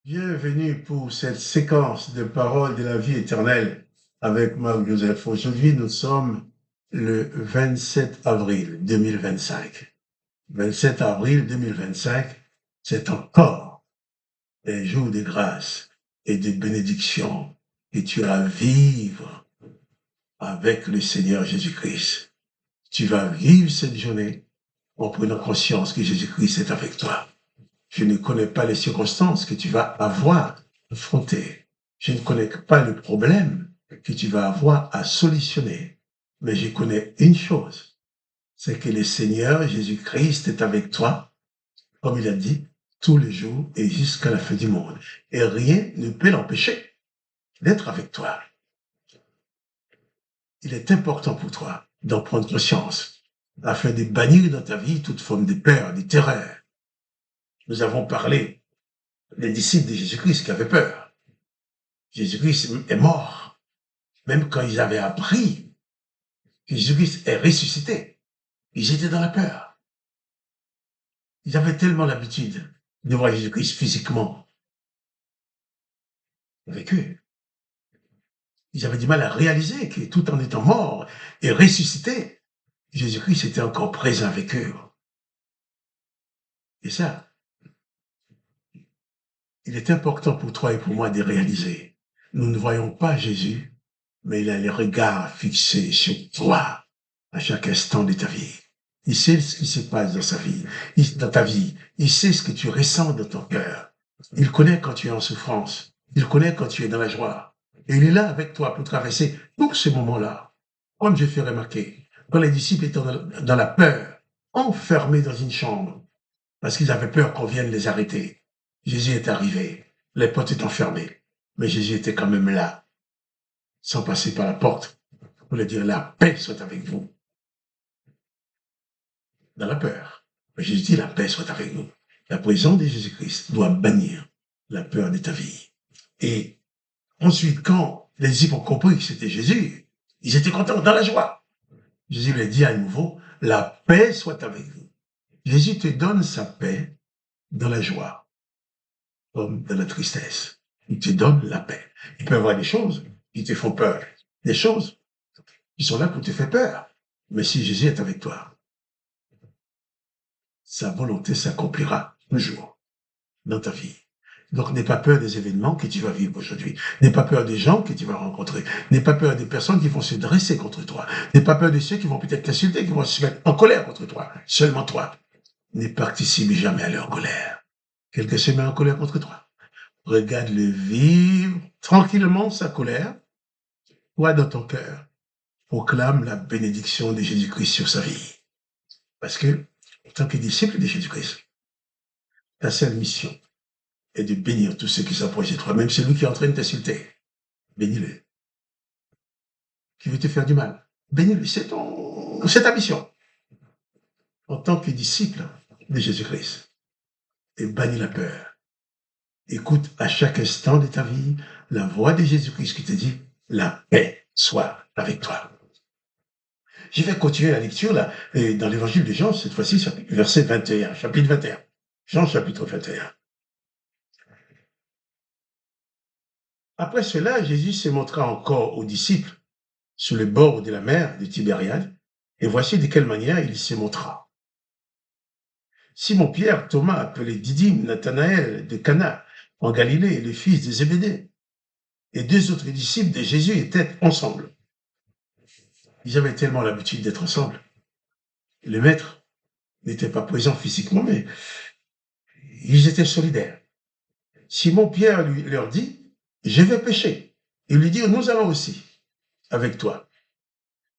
Bienvenue pour cette séquence de paroles de la vie éternelle avec Marc Joseph. Aujourd'hui, nous sommes le 27 avril 2025. 27 avril 2025, c'est encore un jour de grâce et de bénédiction que tu as à vivre avec le Seigneur Jésus-Christ. Tu vas vivre cette journée en prenant conscience que Jésus-Christ est avec toi. Je ne connais pas les circonstances que tu vas avoir affrontées. Je ne connais pas le problème que tu vas avoir à solutionner. Mais je connais une chose, c'est que le Seigneur Jésus-Christ est avec toi, comme il a dit, tous les jours et jusqu'à la fin du monde. Et rien ne peut l'empêcher d'être avec toi. Il est important pour toi d'en prendre conscience afin de bannir dans ta vie toute forme de peur, de terreur. Nous avons parlé des disciples de Jésus-Christ qui avaient peur. Jésus-Christ est mort. Même quand ils avaient appris que Jésus-Christ est ressuscité, ils étaient dans la peur. Ils avaient tellement l'habitude de voir Jésus-Christ physiquement avec eux. Ils avaient du mal à réaliser que tout en étant mort et ressuscité, Jésus-Christ était encore présent avec eux. Et ça, il est important pour toi et pour moi de réaliser. Nous ne voyons pas Jésus, mais il a les regards fixés sur toi à chaque instant de ta vie. Il sait ce qui se passe dans sa vie, dans ta vie. Il sait ce que tu ressens dans ton cœur. Il connaît quand tu es en souffrance. Il connaît quand tu es dans la joie. Et il est là avec toi pour traverser tous ces moments-là. Comme je fais remarquer, quand les disciples étaient dans la peur, enfermés dans une chambre, parce qu'ils avaient peur qu'on vienne les arrêter, Jésus est arrivé. Les portes étaient fermées. Mais Jésus était quand même là, sans passer par la porte, pour leur dire la paix soit avec vous. Dans la peur. Mais Jésus dit la paix soit avec nous. La présence de Jésus-Christ doit bannir la peur de ta vie. Et ensuite, quand les disciples ont compris que c'était Jésus, ils étaient contents, dans la joie. Jésus leur dit à nouveau, la paix soit avec vous. Jésus te donne sa paix dans la joie, comme dans la tristesse. Il te donne la paix. Il peut y avoir des choses qui te font peur, des choses qui sont là pour te faire peur. Mais si Jésus est avec toi, sa volonté s'accomplira toujours dans ta vie. Donc, n'aie pas peur des événements que tu vas vivre aujourd'hui. N'aie pas peur des gens que tu vas rencontrer. N'aie pas peur des personnes qui vont se dresser contre toi. N'aie pas peur de ceux qui vont peut-être t'insulter, qui vont se mettre en colère contre toi. Seulement toi. Ne participe jamais à leur colère. Quelqu'un se met en colère contre toi. Regarde-le vivre tranquillement sa colère. Toi, dans ton cœur, proclame la bénédiction de Jésus-Christ sur sa vie. Parce que, en tant que disciple de Jésus-Christ, ta seule mission est de bénir tous ceux qui s'approchent de toi, même celui qui est en train de t'insulter. Bénis-le. Qui veut te faire du mal. Bénis-le. C'est ta mission. En tant que disciple de Jésus-Christ. Et bannis la peur. Écoute à chaque instant de ta vie la voix de Jésus-Christ qui te dit, la paix soit avec toi. Je vais continuer la lecture là, dans l'évangile de Jean, cette fois-ci, verset 21, chapitre 21. Jean, chapitre 21. Après cela, Jésus se montra encore aux disciples sur le bord de la mer de Tibériade, et voici de quelle manière il se montra. Simon-Pierre, Thomas, appelé Didyme, Nathanaël de Cana, en Galilée, le fils de Zébédée, et deux autres disciples de Jésus étaient ensemble. Ils avaient tellement l'habitude d'être ensemble. Le maître n'était pas présent physiquement, mais ils étaient solidaires. Simon-Pierre leur dit, je vais pêcher. Ils lui dirent, nous allons aussi avec toi.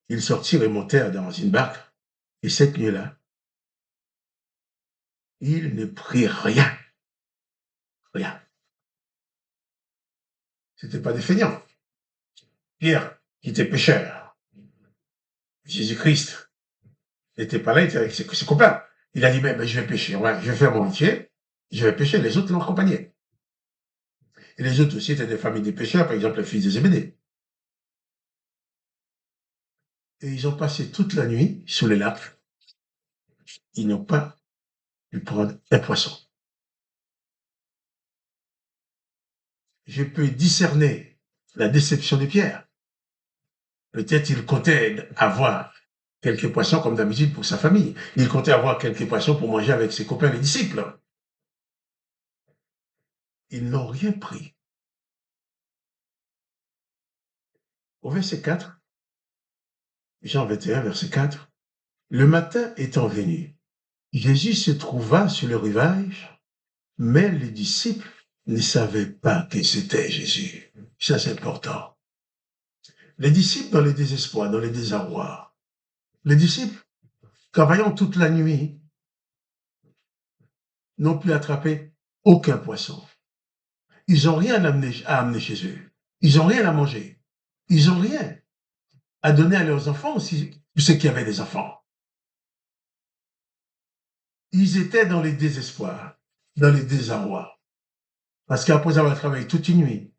Ils sortirent et montèrent dans une barque, et cette nuit-là, ils ne prirent rien. Rien. C'était pas des feignants. Pierre, qui était pêcheur, Jésus-Christ n'était pas là, il était avec ses copains. Il a dit, mais je vais pêcher, ouais, je vais faire mon métier, je vais pêcher. Les autres l'ont accompagné. Et les autres aussi étaient des familles de pêcheurs, par exemple, les fils de Zébédée. Et ils ont passé toute la nuit sous les lacs. Ils n'ont pas pu prendre un poisson. je peux discerner la déception de Pierre. Peut-être il comptait avoir quelques poissons comme d'habitude pour sa famille. Il comptait avoir quelques poissons pour manger avec ses copains les disciples. Ils n'ont rien pris. Au verset 4, Jean 21, verset 4, le matin étant venu, Jésus se trouva sur le rivage, mais les disciples ne savaient pas que c'était Jésus. Ça, c'est important. Les disciples dans le désespoir, dans le désarroi. Les disciples, travaillant toute la nuit, n'ont pu attraper aucun poisson. Ils n'ont rien à amener chez eux. Ils n'ont rien à manger. Ils n'ont rien à donner à leurs enfants aussi, ceux qui avaient des enfants. Ils étaient dans le désespoir, dans le désarroi. Parce qu'après avoir travaillé toute une nuit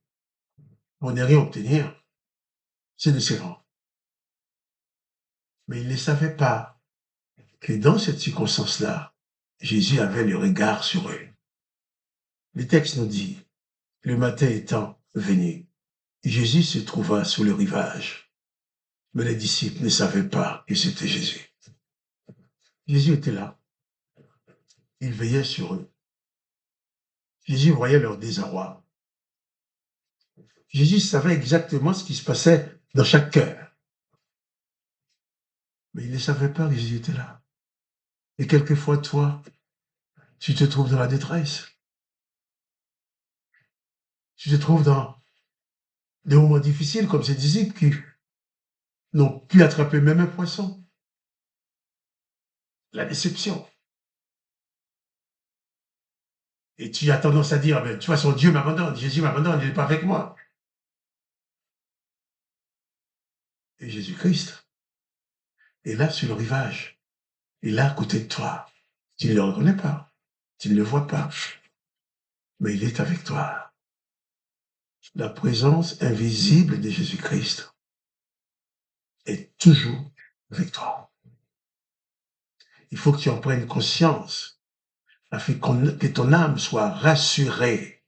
pour ne rien obtenir, c'est décevant. Mais ils ne savaient pas que dans cette circonstance-là, Jésus avait le regard sur eux. Le texte nous dit, le matin étant venu, Jésus se trouva sur le rivage, mais les disciples ne savaient pas que c'était Jésus. Jésus était là. Il veillait sur eux. Jésus voyait leur désarroi. Jésus savait exactement ce qui se passait dans chaque cœur. Mais il ne savait pas que Jésus était là. Et quelquefois, toi, tu te trouves dans la détresse. Tu te trouves dans des moments difficiles comme ces disciples qui n'ont pu attraper même un poisson. La déception. Et tu as tendance à dire, de toute façon, Dieu m'abandonne, Jésus m'abandonne, il n'est pas avec moi. Et Jésus-Christ est là sur le rivage. Il est là à côté de toi. Tu ne le reconnais pas. Tu ne le vois pas. Mais il est avec toi. La présence invisible de Jésus-Christ est toujours avec toi. Il faut que tu en prennes conscience afin que ton âme soit rassurée,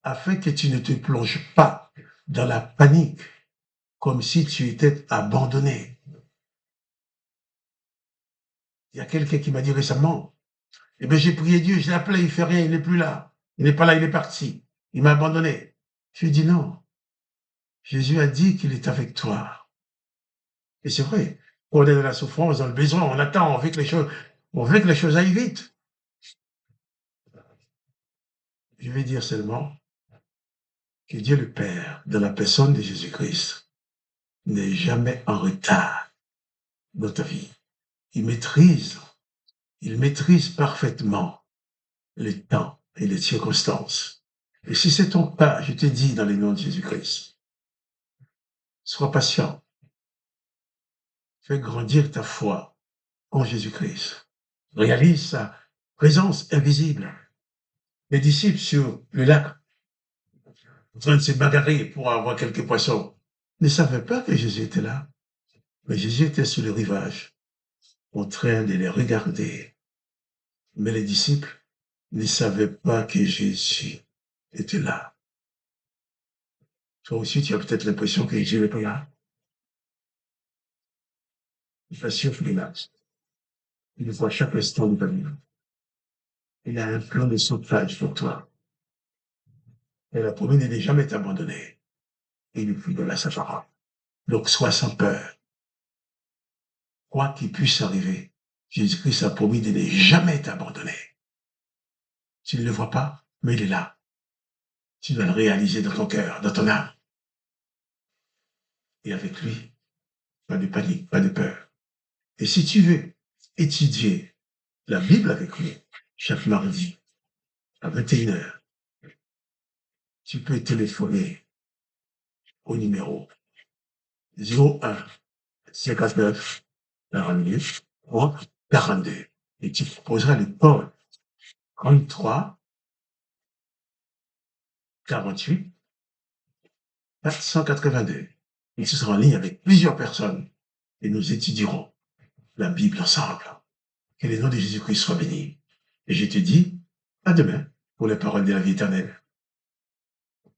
afin que tu ne te plonges pas dans la panique comme si tu étais abandonné. Il y a quelqu'un qui m'a dit récemment, eh bien, j'ai prié Dieu, je l'ai appelé, il ne fait rien, il n'est plus là. Il n'est pas là, il est parti. Il m'a abandonné. Je lui ai dit non. Jésus a dit qu'il est avec toi. Et c'est vrai, on est dans la souffrance, dans le besoin, on attend, on veut que les choses aillent vite. Je vais dire seulement que Dieu le Père, dans la personne de Jésus-Christ, n'est jamais en retard dans ta vie. Il maîtrise parfaitement les temps et les circonstances. Et si c'est ton cas, je te dis dans le nom de Jésus-Christ, sois patient. Fais grandir ta foi en Jésus-Christ. Réalise sa présence invisible. Les disciples sur le lac, en train de se bagarrer pour avoir quelques poissons, ne savaient pas que Jésus était là. Mais Jésus était sur le rivage, en train de les regarder. Mais les disciples ne savaient pas que Jésus était là. Toi aussi, tu as peut-être l'impression que Jésus n'est pas là. Je suis sûr qu'il est là. Il le voit chaque instant de ta vie. Il a un plan de sauvetage pour toi. Elle a promis de ne jamais t'abandonner. Et il est fidèle à sa parole. Donc, sois sans peur. Quoi qu'il puisse arriver, Jésus-Christ a promis de ne jamais t'abandonner. Tu ne le vois pas, mais il est là. Tu dois le réaliser dans ton cœur, dans ton âme. Et avec lui, pas de panique, pas de peur. Et si tu veux étudier la Bible avec lui, chaque mardi, à 21h, tu peux téléphoner au numéro 01 59 49 42 et tu proposeras le code 33 48 482. Et tu seras en ligne avec plusieurs personnes et nous étudierons la Bible ensemble. Que le nom de Jésus-Christ soit béni. Et je te dis à demain pour les paroles de la vie éternelle.